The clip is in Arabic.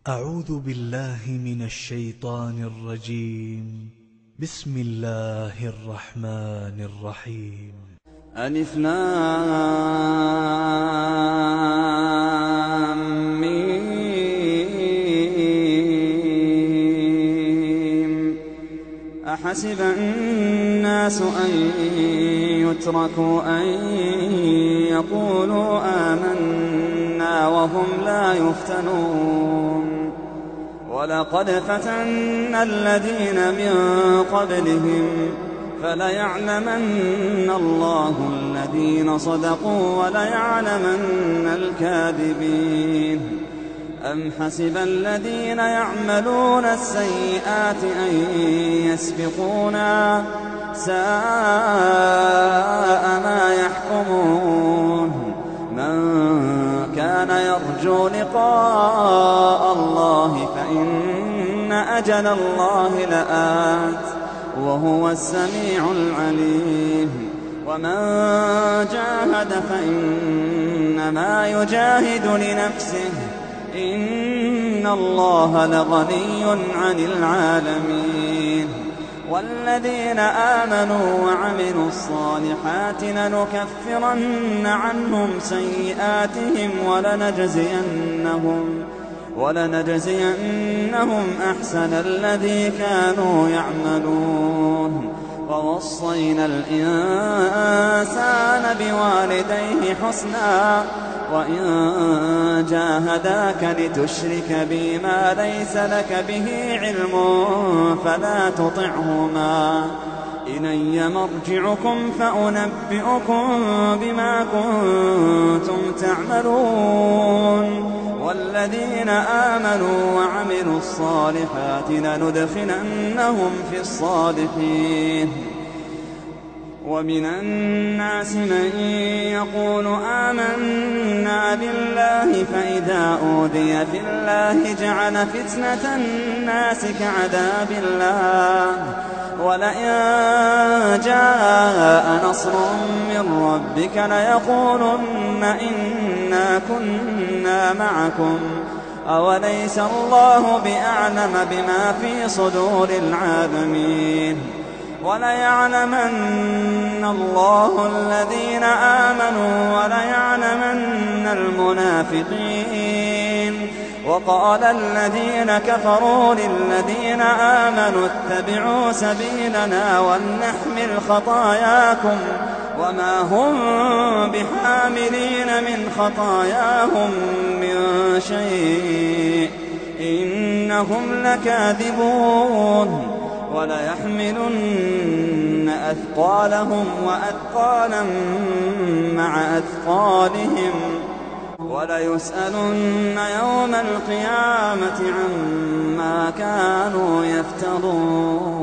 أعوذ بالله من الشيطان الرجيم. بسم الله الرحمن الرحيم. ألف لام ميم. أحسب الناس أن يتركوا أن يقولوا آمنا وهم لا يفتنون. ولقد فتنا الذين من قبلهم فليعلمن الله الذين صدقوا وليعلمن الكاذبين. أم حسب الذين يعملون السيئات أن يسبقونا ساء ما يحكمون. من كان يرجو لقاء الله فإن أجل الله لآت وهو السميع العليم. ومن جاهد فإنما يجاهد لنفسه إن الله لغني عن العالمين. والذين آمنوا وعملوا الصالحات لنكفرن عنهم سيئاتهم ولنجزينهم أحسن الذي كانوا يعملون. ووصينا الإنسان بوالديه حسنا وإن جاهداك لتشرك بي ما ليس لك به علم فلا تطعهما. إلي مرجعكم فأنبئكم بما كنتم تعملون. والذين آمنوا وعملوا الصالحات لندخلنهم في الصالحين. ومن الناس من يقول آمنا بالله فإذا أوذي في الله جعل فتنة الناس كعذاب الله. ولئن جاء نصر من ربك ليقولن إنا كنا معكم أوليس الله بأعلم بما في صدور العالمين. وليعلمن الله الذين آمنوا وليعلمن المنافقين. وقال الذين كفروا للذين آمنوا اتبعوا سبيلنا ولنحمل خطاياكم وما هم بحاملين من خطاياهم من شيء إنهم لكاذبون. وليحملن أثقالهم وأثقالا مع أثقالهم وليسألن يوم القيامة عما كانوا يفترون.